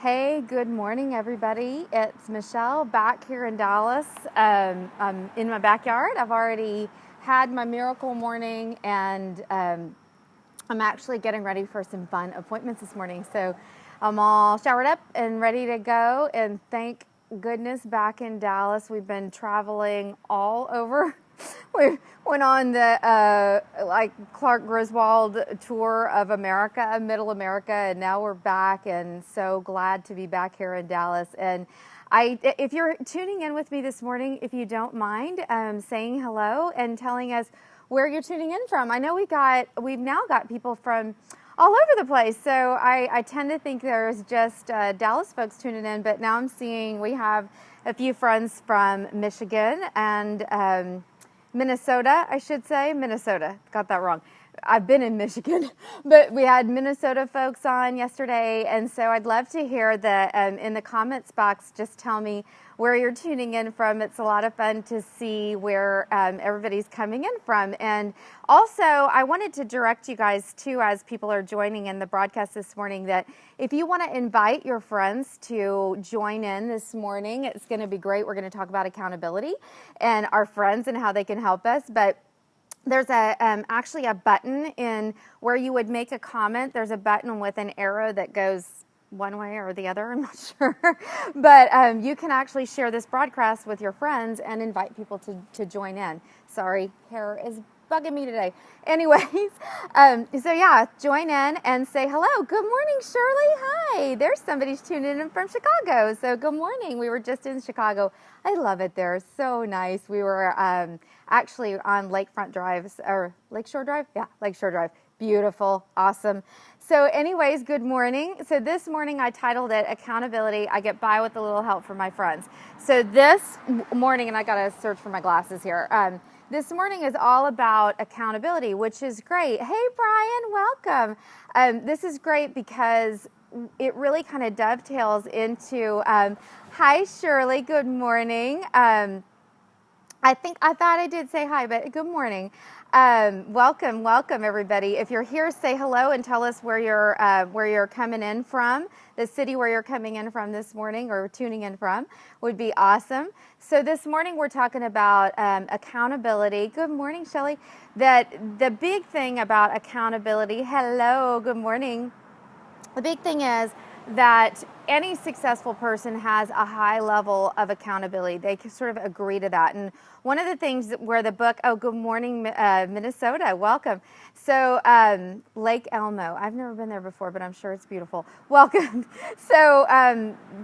Hey, good morning, everybody. It's Michelle back here in Dallas. I'm in my backyard. I've already had my miracle morning, and I'm actually getting ready for some fun appointments this morning. So I'm all showered up and ready to go. And thank goodness back in Dallas. We've been traveling all over. We went on the like Clark Griswold tour of America, Middle America, and now we're back, and so glad to be back here in Dallas. And if you're tuning in with me this morning, if you don't mind saying hello and telling us where you're tuning in from. I know we've now got people from all over the place. So I tend to think there's just Dallas folks tuning in, but now I'm seeing we have a few friends from Michigan and Minnesota, I should say. Minnesota, got that wrong. I've been in Michigan, but we had Minnesota folks on yesterday, and so I'd love to hear in the comments box, just tell me where you're tuning in from. It's a lot of fun to see where everybody's coming in from. And also, I wanted to direct you guys too, as people are joining in the broadcast this morning, that if you want to invite your friends to join in this morning, it's going to be great. We're going to talk about accountability and our friends and how they can help us. But there's actually a button in where you would make a comment. There's a button with an arrow that goes one way or the other, I'm not sure. But you can actually share this broadcast with your friends and invite people to join in. Sorry, hair is bugging me today. Anyways, so yeah, join in and say hello. Good morning, Shirley. Hi. There's somebody tuning in from Chicago. So good morning. We were just in Chicago. I love it there. So nice. We were actually on Lakefront Drive, or Lakeshore Drive? Yeah, Lakeshore Drive. Beautiful. Awesome. So anyways, good morning. So this morning I titled it Accountability. I get by with a little help from my friends. So this morning, and I got to search for my glasses here. This morning is all about accountability, which is great. Hey, Brian, welcome. This is great because it really kind of dovetails into, hi, Shirley, good morning. I thought I did say hi, but good morning. Welcome, everybody. If you're here, say hello and tell us where you're coming in from, the city where you're coming in from this morning or tuning in from would be awesome. So this morning we're talking about accountability. Good morning, Shelley. That the big thing about accountability, hello, good morning. The big thing is that any successful person has a high level of accountability. They can sort of agree to that. And one of the things where the book, good morning, Minnesota, welcome. So Lake Elmo, I've never been there before, but I'm sure it's beautiful. Welcome. So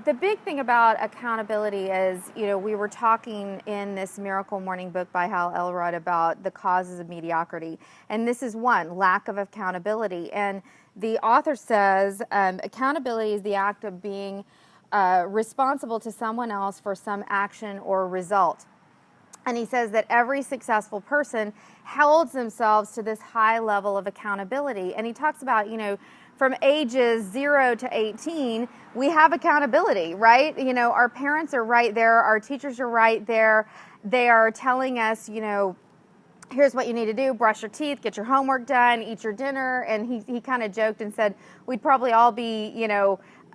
the big thing about accountability is, we were talking in this Miracle Morning book by Hal Elrod about the causes of mediocrity. And this is one, lack of accountability. And the author says accountability is the act of being responsible to someone else for some action or result. And he says that every successful person holds themselves to this high level of accountability. And he talks about, from ages 0 to 18, we have accountability, right? Our parents are right there. Our teachers are right there. They are telling us, here's what you need to do: brush your teeth, get your homework done, eat your dinner. And he kind of joked and said we'd probably all be,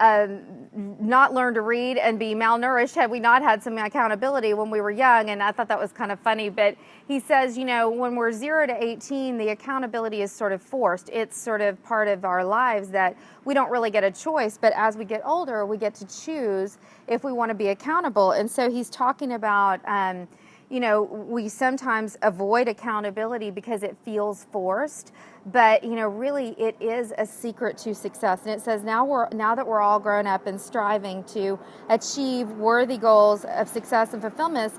not learn to read and be malnourished had we not had some accountability when we were young. And I thought that was kind of funny. But he says, when we're 0 to 18, the accountability is sort of forced. It's sort of part of our lives that we don't really get a choice. But as we get older, we get to choose if we want to be accountable. And so he's talking about we sometimes avoid accountability because it feels forced, but really it is a secret to success. And it says now that we're all grown up and striving to achieve worthy goals of success and fulfillment,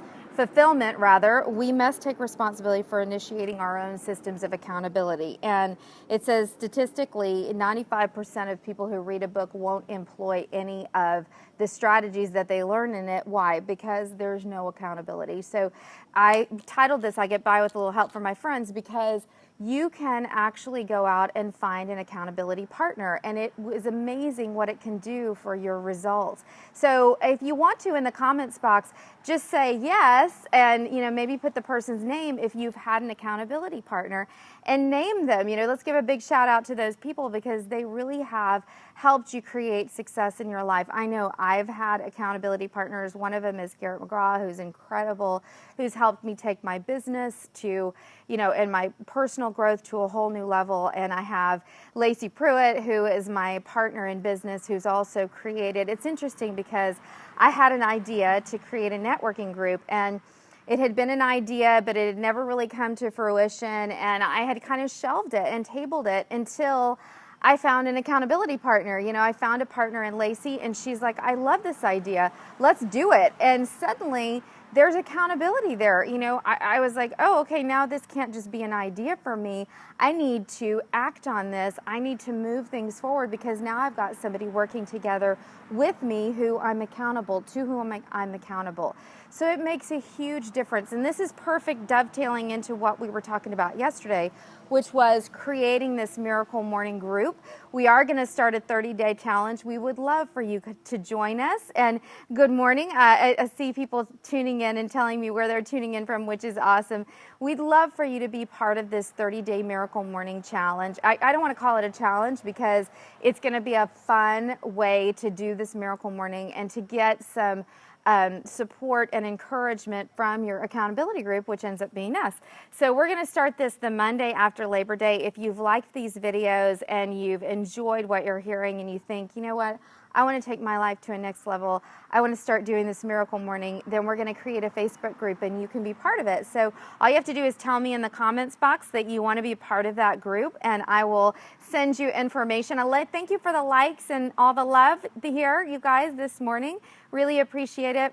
we must take responsibility for initiating our own systems of accountability. And it says statistically, 95% of people who read a book won't employ any of the strategies that they learn in it. Why? Because there's no accountability. So I titled this, I Get By With a Little Help from My Friends, because you can actually go out and find an accountability partner, and it is amazing what it can do for your results. So if you want to, in the comments box, just say yes, and maybe put the person's name if you've had an accountability partner. and name them. You know, let's give a big shout out to those people because they really have helped you create success in your life. I know I've had accountability partners. One of them is Garrett McGraw, who's incredible, who's helped me take my business to, you know, and my personal growth to a whole new level. And I have Lacey Pruitt, who is my partner in business, who's also created. It's interesting because I had an idea to create a networking group, and it had been an idea, but it had never really come to fruition. And I had kind of shelved it and tabled it until I found an accountability partner. You know, I found a partner in Lacey, and she's like, I love this idea. Let's do it. And suddenly there's accountability there. You know, I was like, oh, okay, now this can't just be an idea for me. I need to act on this. I need to move things forward because now I've got somebody working together with me who I'm accountable to, whom I'm accountable. So it makes a huge difference. And this is perfect dovetailing into what we were talking about yesterday, which was creating this Miracle Morning group. We are going to start a 30-day challenge. We would love for you to join us. And good morning. I see people tuning in and telling me where they're tuning in from, which is awesome. We'd love for you to be part of this 30-day Miracle Morning challenge. I don't want to call it a challenge because it's going to be a fun way to do this Miracle Morning and to get some support and encouragement from your accountability group, which ends up being us. So we're going to start this the Monday after Labor Day. If you've liked these videos and you've enjoyed what you're hearing and you think, you know what, I want to take my life to a next level, I want to start doing this Miracle Morning, then we're going to create a Facebook group and you can be part of it. So all you have to do is tell me in the comments box that you want to be part of that group, and I will send you information. Thank you for the likes and all the love here, you guys, this morning. Really appreciate it.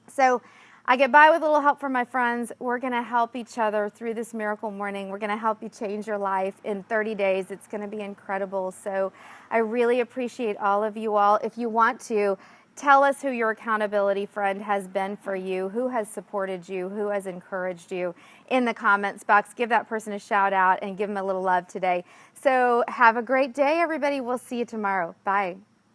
So I get by with a little help from my friends. We're going to help each other through this Miracle Morning. We're going to help you change your life in 30 days. It's going to be incredible. So I really appreciate all of you all. If you want to, tell us who your accountability friend has been for you, who has supported you, who has encouraged you in the comments box. Give that person a shout out and give them a little love today. So have a great day, everybody. We'll see you tomorrow. Bye.